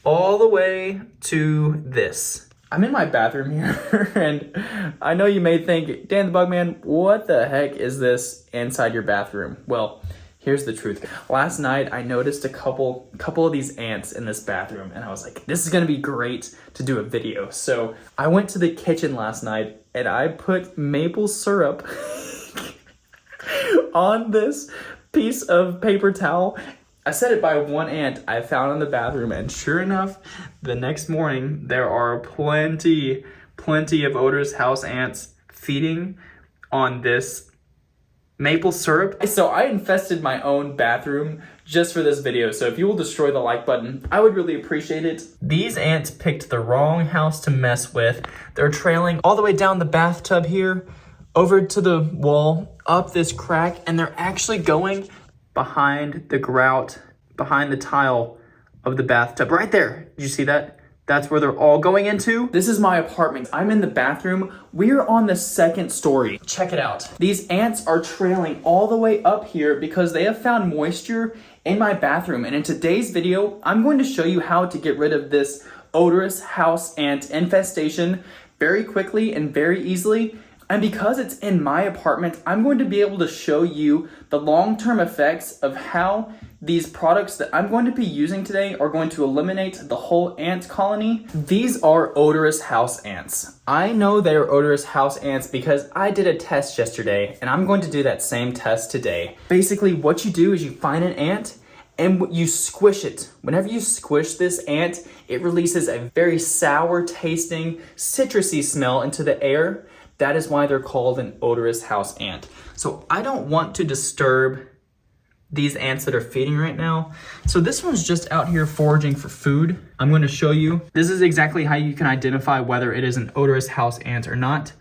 all the way to this. I'm in my bathroom here, and I know you may think, Dan the Bugman, what the heck is this inside your bathroom? Well, here's the truth. Last night, I noticed a couple of these ants in this bathroom, and I was like, this is gonna be great to do a video. So I went to the kitchen last night, and I put maple syrup on this piece of paper towel. I set it by one ant I found in the bathroom, and sure enough, the next morning, there are plenty of Odorous House ants feeding on this maple syrup. So I infested my own bathroom just for this video, so if you will destroy the like button, I would really appreciate it. These ants picked the wrong house to mess with. They're trailing all the way down the bathtub here, over to the wall, up this crack, and they're actually going behind the grout, behind the tile of the bathtub. Right there. Did you see that? That's where they're all going into. This is my apartment. I'm in the bathroom. We're on the second story. Check it out. These ants are trailing all the way up here because they have found moisture in my bathroom. And in today's video, I'm going to show you how to get rid of this odorous house ant infestation very quickly and very easily. And because it's in my apartment, I'm going to be able to show you the long-term effects of how these products that I'm going to be using today are going to eliminate the whole ant colony. These are odorous house ants. I know they are odorous house ants because I did a test yesterday, and I'm going to do that same test today. Basically, what you do is you find an ant and you squish it. Whenever you squish this ant, it releases a very sour tasting, citrusy smell into the air. That is why they're called an odorous house ant. So I don't want to disturb these ants that are feeding right now. So this one's just out here foraging for food. I'm going to show you. This is exactly how you can identify whether it is an odorous house ant or not.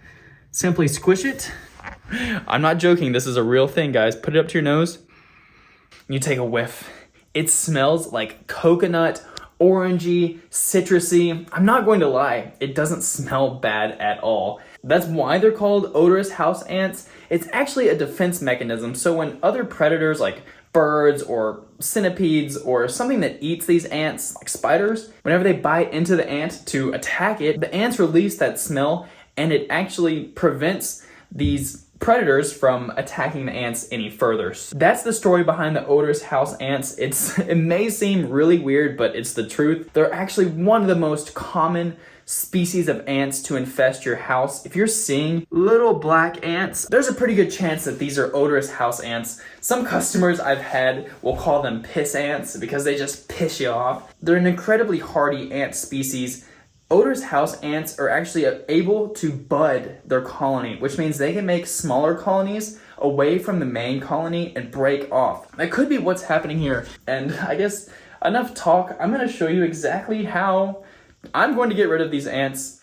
Simply squish it. I'm not joking. This is a real thing, guys. Put it up to your nose. You take a whiff. It smells like coconut, orangey, citrusy. I'm not going to lie. It doesn't smell bad at all. That's why they're called odorous house ants. It's actually a defense mechanism. So when other predators like birds or centipedes or something that eats these ants, like spiders, whenever they bite into the ant to attack it, the ants release that smell, and it actually prevents these predators from attacking the ants any further. So that's the story behind the odorous house ants. It may seem really weird, but it's the truth. They're actually one of the most common species of ants to infest your house. If you're seeing little black ants, there's a pretty good chance that these are odorous house ants. Some customers I've had will call them piss ants because they just piss you off. They're an incredibly hardy ant species. Odorous house ants are actually able to bud their colony, which means they can make smaller colonies away from the main colony and break off. That could be what's happening here. And I guess enough talk. I'm going to show you exactly how I'm going to get rid of these ants.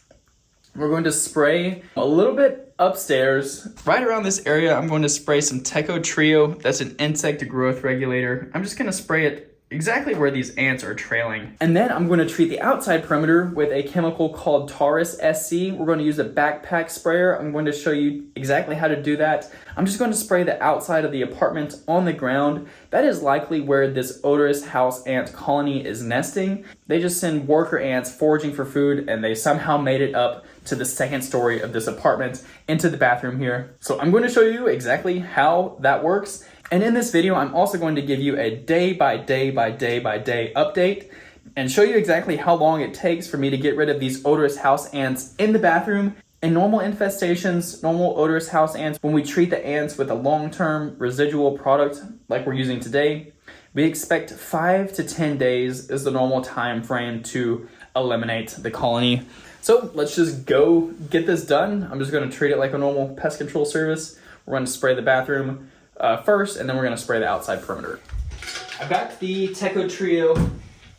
We're going to spray a little bit upstairs. Right around this area, I'm going to spray some Teco Trio. That's an insect growth regulator. I'm just going to spray it exactly where these ants are trailing. And then I'm going to treat the outside perimeter with a chemical called Taurus SC. We're going to use a backpack sprayer. I'm going to show you exactly how to do that. I'm just going to spray the outside of the apartment on the ground. That is likely where this odorous house ant colony is nesting. They just send worker ants foraging for food, and they somehow made it up to the second story of this apartment into the bathroom here. So I'm going to show you exactly how that works. And in this video, I'm also going to give you a day by day update and show you exactly how long it takes for me to get rid of these odorous house ants in the bathroom. In normal infestations, normal odorous house ants, when we treat the ants with a long-term residual product like we're using today, we expect 5 to 10 days is the normal time frame to eliminate the colony. So let's just go get this done. I'm just going to treat it like a normal pest control service. We're going to spray the bathroom first, and then we're going to spray the outside perimeter. I've got the Teco Trio.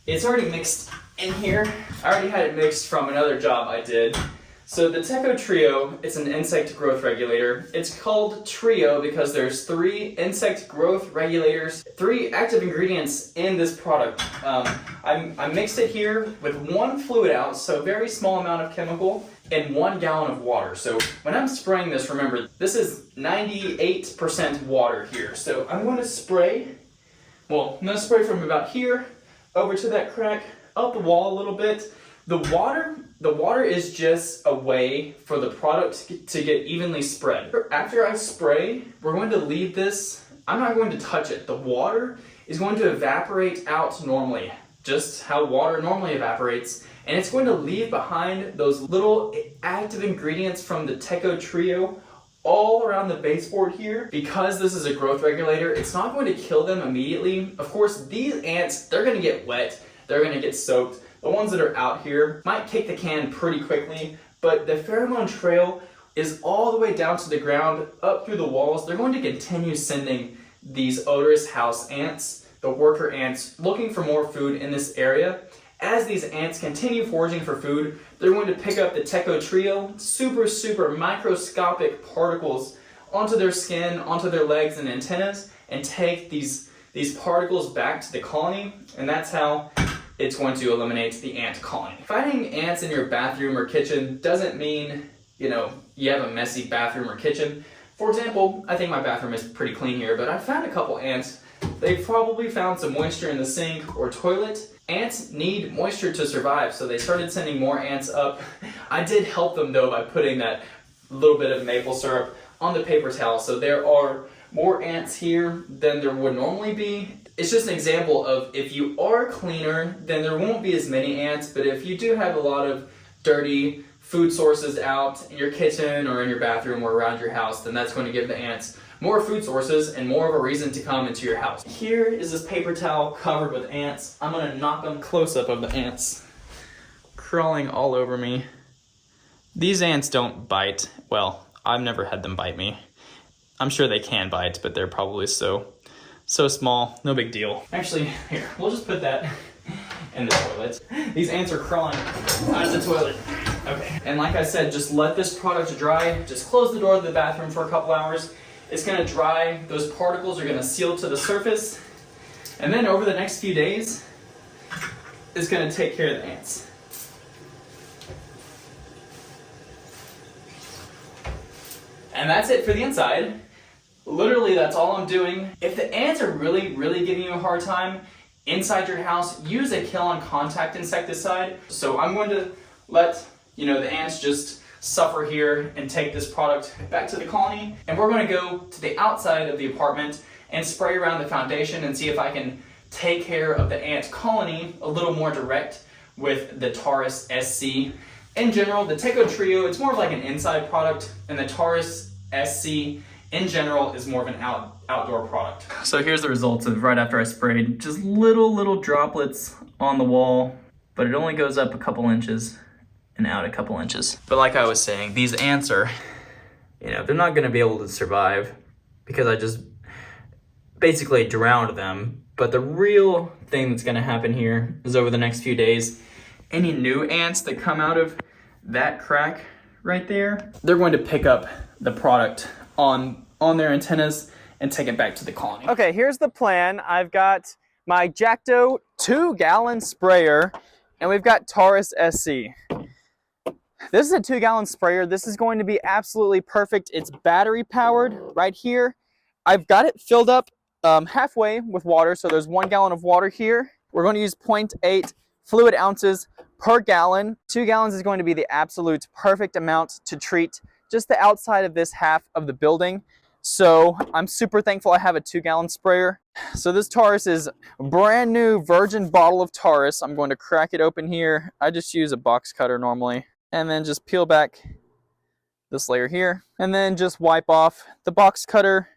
It's already mixed in here. I already had it mixed from another job I did. So the Teco Trio, it's an insect growth regulator. It's called Trio because there's 3 insect growth regulators, 3 active ingredients in this product. I mixed it here with 1 fluid ounce, so very small amount of chemical, and 1 gallon of water. So when I'm spraying this, remember, this is 98% water here. So I'm going to spray, well, I'm going to spray from about here over to that crack, up the wall a little bit. The water is just a way for the product to get evenly spread. After I spray, we're going to leave this, I'm not going to touch it. The water is going to evaporate out normally, just how water normally evaporates, and it's going to leave behind those little active ingredients from the Teco Trio all around the baseboard here. Because this is a growth regulator, it's not going to kill them immediately. Of course, these ants, they're gonna get wet, they're gonna get soaked. The ones that are out here might kick the can pretty quickly, but the pheromone trail is all the way down to the ground, up through the walls. They're going to continue sending these odorous house ants, the worker ants, looking for more food in this area. As these ants continue foraging for food, they're going to pick up the Teco Trio, super microscopic particles onto their skin, onto their legs and antennas, and take these particles back to the colony, and that's how it's going to eliminate the ant colony. Finding ants in your bathroom or kitchen doesn't mean, you know, you have a messy bathroom or kitchen. For example, I think my bathroom is pretty clean here, but I found a couple ants. They've probably found some moisture in the sink or toilet. Ants need moisture to survive, so they started sending more ants up. I did help them though by putting that little bit of maple syrup on the paper towel, so there are more ants here than there would normally be. It's just an example of, if you are cleaner, then there won't be as many ants, but if you do have a lot of dirty food sources out in your kitchen or in your bathroom or around your house, then that's going to give the ants more food sources and more of a reason to come into your house. Here is this paper towel covered with ants. I'm gonna knock them close up of the ants crawling all over me. These ants don't bite. Well, I've never had them bite me. I'm sure they can bite, but they're probably so small, no big deal. Actually, here, we'll just put that in the toilet. These ants are crawling out of the toilet. Okay, and like I said, just let this product dry. Just close the door to the bathroom for a couple hours. It's gonna dry, those particles are gonna seal to the surface, and then over the next few days, it's gonna take care of the ants. And that's it for the inside. Literally, that's all I'm doing. If the ants are really giving you a hard time inside your house, use a kill-on-contact insecticide. So I'm going to let the ants just suffer here and take this product back to the colony. And we're going to go to the outside of the apartment and spray around the foundation and see if I can take care of the ant colony a little more direct with the Taurus SC. In general, the Teco Trio, it's more of like an inside product, and the Taurus SC in general is more of an outdoor product. So here's the results of right after I sprayed. Just little droplets on the wall, but it only goes up a couple inches and out a couple inches. But like I was saying, these ants are, they're not gonna be able to survive because I just basically drowned them. But the real thing that's gonna happen here is over the next few days, any new ants that come out of that crack right there, they're going to pick up the product on their antennas and take it back to the colony. Okay, here's the plan. I've got my Jacto 2-gallon sprayer, and we've got Taurus SC. This is a 2-gallon sprayer. This is going to be absolutely perfect. It's battery powered right here. I've got it filled up halfway with water, so there's 1 gallon of water here. We're going to use 0.8 fluid ounces per gallon. 2 gallons is going to be the absolute perfect amount to treat just the outside of this half of the building. So I'm super thankful I have a 2-gallon sprayer. So this Taurus is a brand new virgin bottle of Taurus. I'm going to crack it open here. I just use a box cutter normally. And then just peel back this layer here. And then just wipe off the box cutter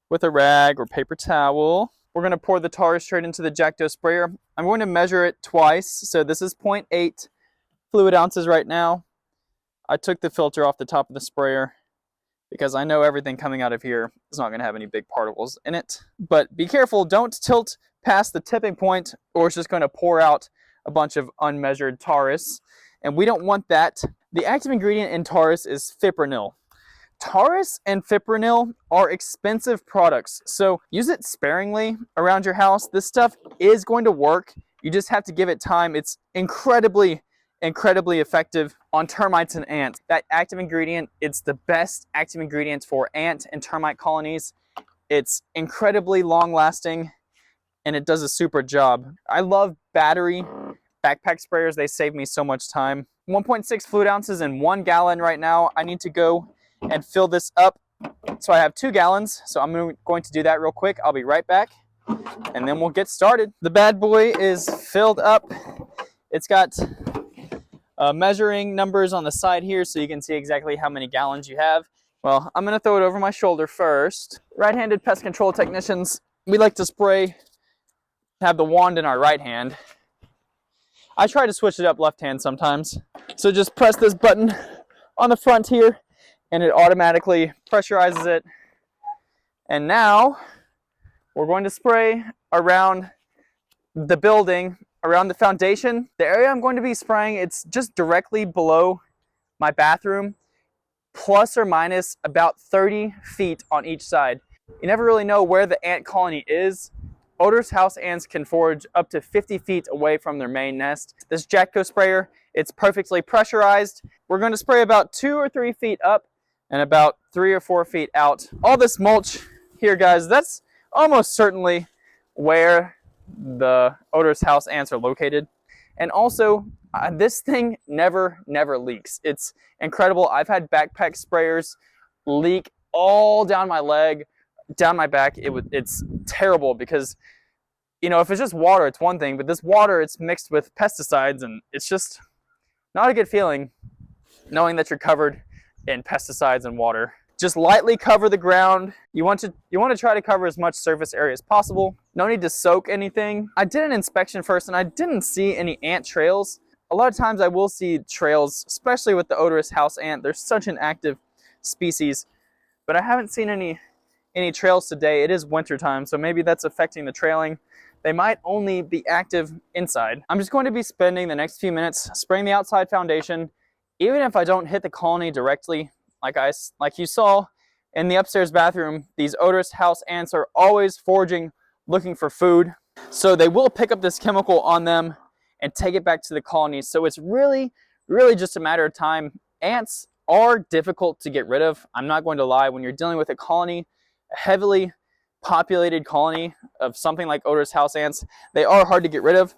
with a rag or paper towel. We're going to pour the Taurus straight into the Jacto sprayer. I'm going to measure it twice. So this is 0.8 fluid ounces right now. I took the filter off the top of the sprayer because I know everything coming out of here is not going to have any big particles in it. But be careful, don't tilt past the tipping point or it's just going to pour out a bunch of unmeasured Taurus. And we don't want that. The active ingredient in Taurus is fipronil. Taurus and fipronil are expensive products, so use it sparingly around your house. This stuff is going to work. You just have to give it time. It's incredibly effective on termites and ants. That active ingredient, it's the best active ingredient for ant and termite colonies. It's incredibly long lasting and it does a super job. I love battery backpack sprayers, they save me so much time. 1.6 fluid ounces in 1 gallon right now. I need to go and fill this up. So I have 2 gallons. So I'm going to do that real quick. I'll be right back and then we'll get started. The bad boy is filled up. It's got measuring numbers on the side here so you can see exactly how many gallons you have. Well, I'm gonna throw it over my shoulder first. Right-handed pest control technicians, we like to spray, have the wand in our right hand. I try to switch it up left hand sometimes. So just press this button on the front here and it automatically pressurizes it. And now we're going to spray around the building, around the foundation. The area I'm going to be spraying, it's just directly below my bathroom, plus or minus about 30 feet on each side. You never really know where the ant colony is. Odorous house ants can forage up to 50 feet away from their main nest. This Jatco sprayer, it's perfectly pressurized. We're going to spray about 2 or 3 feet up and about 3 or 4 feet out. All this mulch here, guys, that's almost certainly where the odorous house ants are located. And also, this thing never leaks. It's incredible. I've had backpack sprayers leak all down my leg, down my back. It's terrible because, you know, if it's just water, it's one thing, but this water, it's mixed with pesticides, and it's just not a good feeling knowing that you're covered in pesticides and water. Just lightly cover the ground. You want to try to cover as much surface area as possible. No need to soak anything. I did an inspection first and I didn't see any ant trails. A lot of times I will see trails, especially with the odorous house ant. They're such an active species, but I haven't seen any trails today. It is winter time, so maybe that's affecting the trailing. They might only be active inside. I'm just going to be spending the next few minutes spraying the outside foundation. Even if I don't hit the colony directly, like you saw in the upstairs bathroom, these odorous house ants are always foraging, looking for food. So they will pick up this chemical on them and take it back to the colony. So it's really just a matter of time. Ants are difficult to get rid of. I'm not going to lie. When you're dealing with a colony, a heavily populated colony of something like odorous house ants, they are hard to get rid of.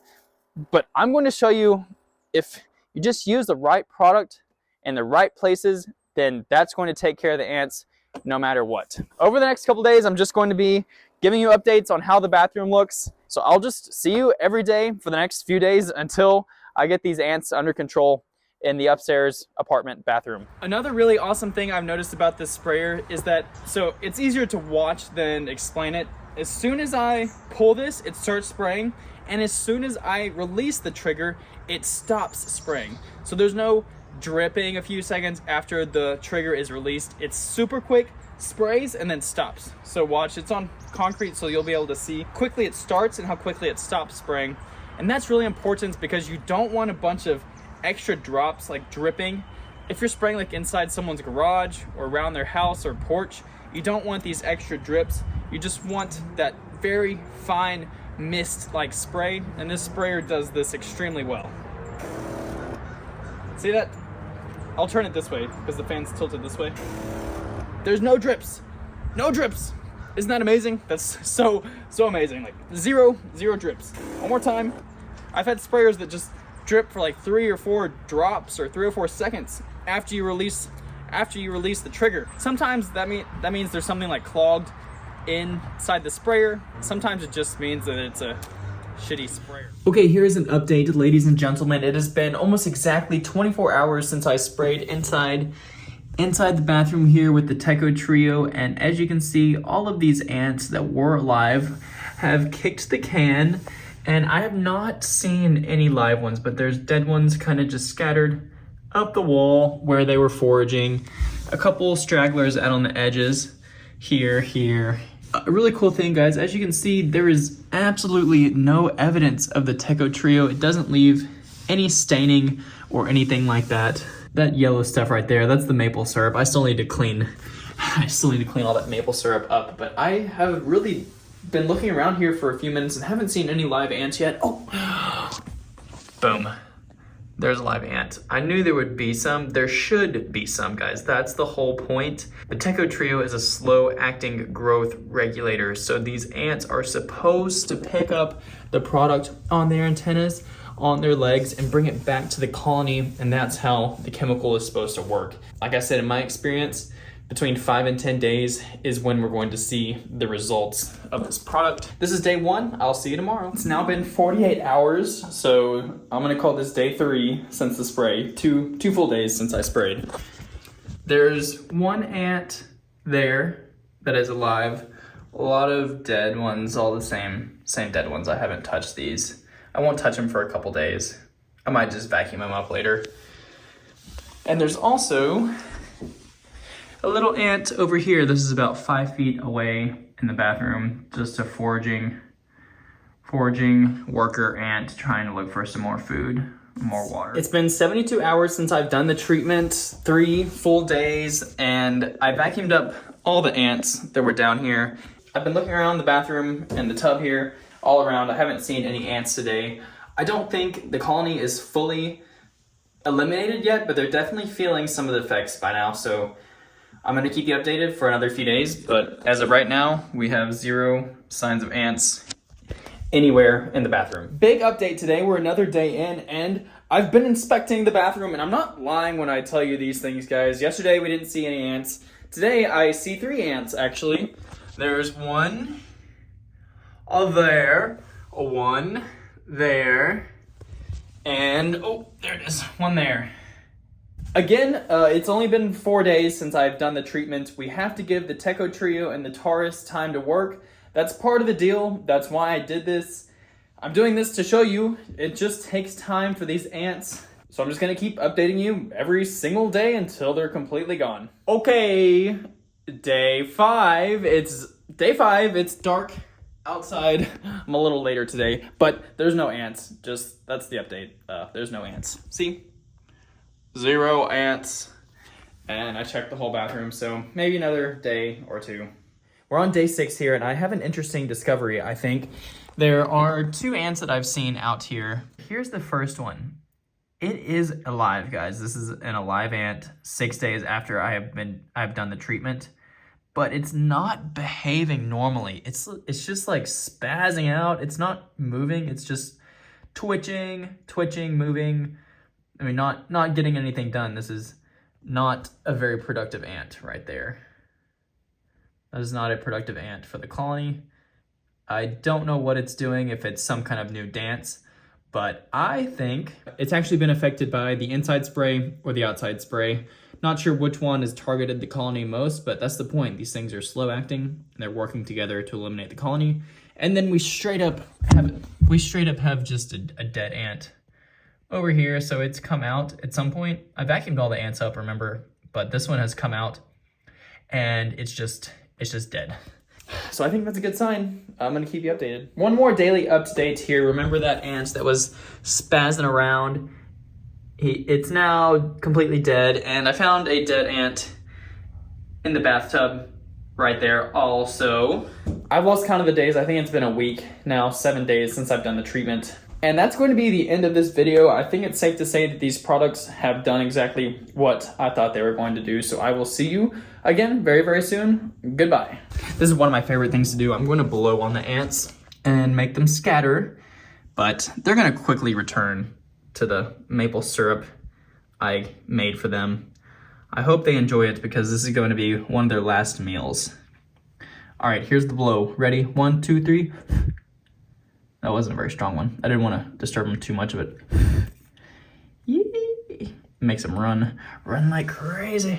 But I'm going to show you, if you just use the right product in the right places, then that's going to take care of the ants no matter what. Over the next couple days, I'm just going to be giving you updates on how the bathroom looks. So I'll just see you every day for the next few days until I get these ants under control in the upstairs apartment bathroom. Another really awesome thing I've noticed about this sprayer is that, so it's easier to watch than explain it. As soon as I pull this, it starts spraying, and as soon as I release the trigger, it stops spraying. So there's no dripping a few seconds after the trigger is released. It's super quick, sprays, and then stops. So watch, it's on concrete, so you'll be able to see quickly it starts and how quickly it stops spraying. And that's really important because you don't want a bunch of extra drops like dripping. If you're spraying like inside someone's garage or around their house or porch, you don't want these extra drips. You just want that very fine mist like spray, and this sprayer does this extremely well. See that? I'll turn it this way because the fan's tilted this way. There's no drips. No drips. Isn't that amazing? That's so amazing. Like zero drips. One more time. I've had sprayers that just drip for like 3 or 4 drops or 3 or 4 seconds after you release the trigger. Sometimes that means there's something like clogged inside the sprayer. Sometimes it just means that it's a shitty sprayer. Okay, here's an update, ladies and gentlemen. It has been almost exactly 24 hours since I sprayed inside the bathroom here with the Teco Trio, and as you can see, all of these ants that were alive have kicked the can, and I have not seen any live ones, but there's dead ones kind of just scattered up the wall where they were foraging. A couple stragglers out on the edges here. A really cool thing, guys, as you can see, there is absolutely no evidence of the Teco Trio. It doesn't leave any staining or anything like that. That yellow stuff right there, that's the maple syrup. I still need to clean all that maple syrup up, but I have really been looking around here for a few minutes and haven't seen any live ants yet. Oh, boom. There's a live ant. I knew there would be some. There should be some, guys. That's the whole point. The Teco Trio is a slow-acting growth regulator, so these ants are supposed to pick up the product on their antennas on their legs and bring it back to the colony, and that's how the chemical is supposed to work. Like I said, in my experience, between 5 and 10 days is when we're going to see the results of this product. This is day 1. I'll see you tomorrow. It's now been 48 hours, so I'm gonna call this day 3 since the spray. Two full days since I sprayed. There's one ant there that is alive. A lot of dead ones, all the same dead ones. I haven't touched these. I won't touch them for a couple days. I might just vacuum them up later. And there's also a little ant over here. This is about 5 feet away in the bathroom. Just a foraging worker ant trying to look for some more food, more water. It's been 72 hours since I've done the treatment, 3 full days, and I vacuumed up all the ants that were down here. I've been looking around the bathroom and the tub here, all around. I haven't seen any ants today. I don't think the colony is fully eliminated yet, but they're definitely feeling some of the effects by now, so I'm gonna keep you updated for another few days, but as of right now, we have 0 signs of ants anywhere in the bathroom. Big update today, we're another day in, and I've been inspecting the bathroom, and I'm not lying when I tell you these things, guys. Yesterday, we didn't see any ants. Today, I see 3 ants, actually. There's one there, one there, and oh, there it is, one there. Again, it's only been 4 days since I've done the treatment. We have to give the Teco Trio and the Taurus time to work. That's part of the deal. That's why I did this. I'm doing this to show you. It just takes time for these ants. So I'm just gonna keep updating you every single day until they're completely gone. Okay, day 5. It's day 5. It's dark outside. I'm a little later today, but there's no ants. Just, that's the update. There's no ants. See? 0 ants, and I checked the whole bathroom, so maybe another day or 2. We're on day 6 here, and I have an interesting discovery, I think. There are 2 ants that I've seen out here. Here's the first one. It is alive, guys. This is an alive ant 6 days after I've done the treatment, but it's not behaving normally. It's just like spazzing out. It's not moving. It's just twitching, moving. I mean, not getting anything done. This is not a very productive ant right there. That is not a productive ant for the colony. I don't know what it's doing, if it's some kind of new dance, but I think it's actually been affected by the inside spray or the outside spray. Not sure which one has targeted the colony most, but that's the point. These things are slow acting, and they're working together to eliminate the colony. And then we straight up have just a dead ant over here, so it's come out at some point. I vacuumed all the ants up, remember, but this one has come out, and it's just dead. So I think that's a good sign. I'm gonna keep you updated. One more daily update here. Remember that ant that was spazzing around? It's now completely dead, and I found a dead ant in the bathtub right there also. I've lost count of the days. I think it's been a week now, 7 days since I've done the treatment. And that's going to be the end of this video. I think it's safe to say that these products have done exactly what I thought they were going to do. So I will see you again very, very soon. Goodbye. This is one of my favorite things to do. I'm going to blow on the ants and make them scatter, but they're going to quickly return to the maple syrup I made for them. I hope they enjoy it because this is going to be one of their last meals. All right, here's the blow. Ready? 1, 2, 3. That wasn't a very strong one. I didn't want to disturb him too much of it. Yee! Makes him run like crazy.